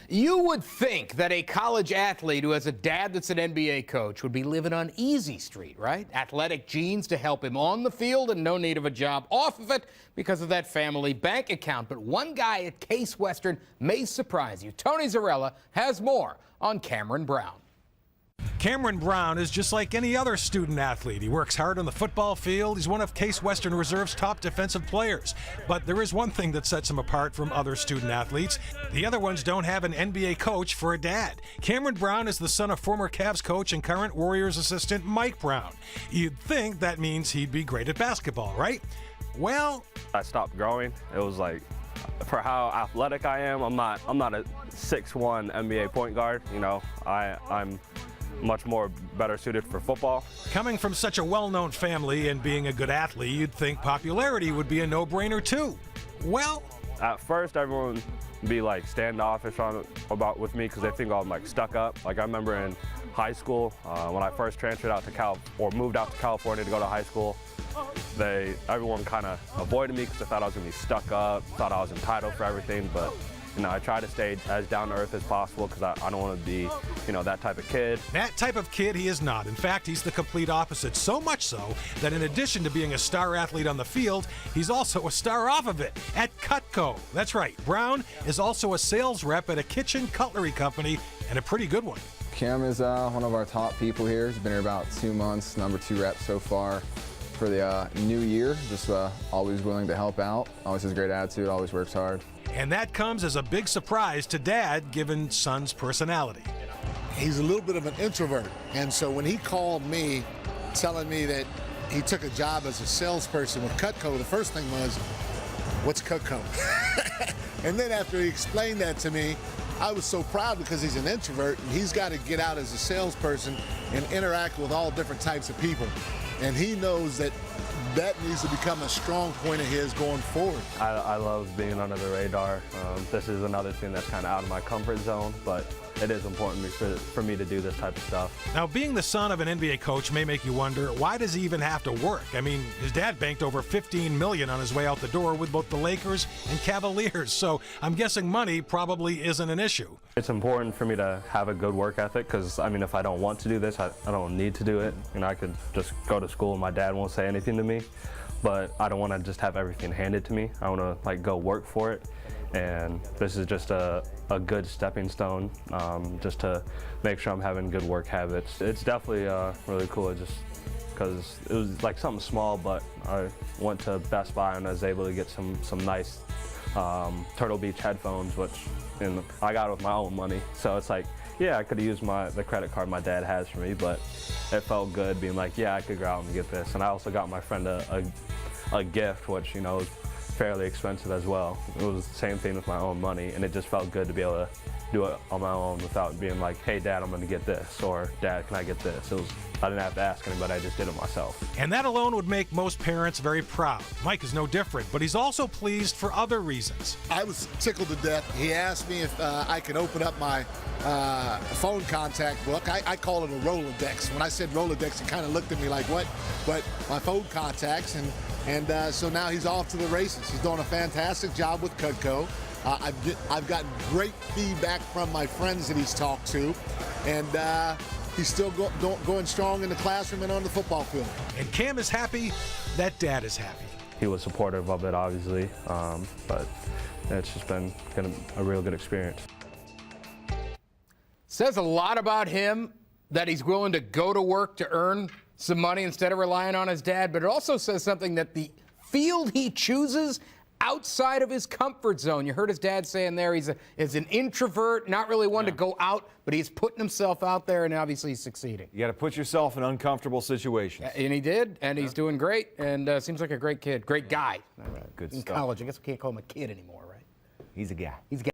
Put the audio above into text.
You would think that a college athlete who has a dad that's an NBA coach would be living on easy street, right? Athletic genes to help him on the field and no need of a job off of it because of that family bank account. But one guy at Case Western may surprise you. Tony Zarella has more on Cameron Brown. Cameron Brown is just like any other student athlete. He works hard on the football field. He's one of Case Western Reserve's top defensive players. But there is one thing that sets him apart from other student athletes. The other ones don't have an NBA coach for a dad. Cameron Brown is the son of former Cavs coach and current Warriors assistant Mike Brown. You'd think that means he'd be great at basketball, right? Well, I stopped growing. It was like, for how athletic I am, I'm not a 6'1" NBA point guard. You know, I'm much more better suited for football. Coming from such a well-known family and being a good athlete, you'd think popularity would be a no-brainer too. Well, at first everyone would be like standoffish with me because they think I'm like stuck up. Like I remember in high school when I first transferred out to moved out to California to go to high school, everyone kind of avoided me because they thought I was gonna be stuck up, thought I was entitled for everything. But you know, I try to stay as down to earth as possible because I don't want to be, you know, that type of kid. That type of kid he is not. In fact, he's the complete opposite. So much so that in addition to being a star athlete on the field, he's also a star off of it at Cutco. That's right. Brown is also a sales rep at a kitchen cutlery company, and a pretty good one. Cam is one of our top people here. He's been here about 2 months, number 2 rep so far for the new year. Just always willing to help out. Always has a great attitude, always works hard. And that comes as a big surprise to Dad, given son's personality. He's a little bit of an introvert, and so when he called me telling me that he took a job as a salesperson with Cutco, the first thing was, what's Cutco? And then after he explained that to me, I was so proud because he's an introvert and he's got to get out as a salesperson and interact with all different types of people. And he knows that needs to become a strong point of his going forward. I love being under the radar. This is another thing that's kind of out of my comfort zone, but it is important for me to do this type of stuff. Now, being the son of an NBA coach may make you wonder, why does he even have to work? I mean, his dad banked over $15 million on his way out the door with both the Lakers and Cavaliers, so I'm guessing money probably isn't an issue. It's important for me to have a good work ethic because, I mean, if I don't want to do this, I don't need to do it. You know, I could just go to school and my dad won't say anything to me, but I don't want to just have everything handed to me. I want to, like, go work for it. And this is just a good stepping stone just to make sure I'm having good work habits. It's definitely really cool just because it was like something small, but I went to Best Buy and I was able to get some nice Turtle Beach headphones, which I got with my own money. So it's like, yeah, I could have used the credit card my dad has for me, but it felt good being like, yeah, I could go out and get this. And I also got my friend a gift, which, you know, was fairly expensive as well. It was the same thing with my own money, and it just felt good to be able to do it on my own without being like, hey, Dad, I'm going to get this, or Dad, can I get this? I didn't have to ask anybody, I just did it myself. And that alone would make most parents very proud. Mike is no different, but he's also pleased for other reasons. I was tickled to death. He asked me if I could open up my phone contact book. I call it a Rolodex. When I said Rolodex, he kind of looked at me like, what? But my phone contacts, and so now he's off to the races. He's doing a fantastic job with Cutco. I've gotten great feedback from my friends that he's talked to, and he's still going strong in the classroom and on the football field. And Cam is happy that Dad is happy. He was supportive of it, obviously, but it's just been a real good experience. Says a lot about him that he's willing to go to work to earn some money instead of relying on his dad, but it also says something that the field he chooses outside of his comfort zone. You heard his dad saying there he's an introvert, not really one to go out, but he's putting himself out there, and obviously he's succeeding. You got to put yourself in uncomfortable situations. And he did, and he's doing great, and seems like a great kid, great guy. Good in stuff. college. I guess we can't call him a kid anymore, right? He's a guy. He's a guy.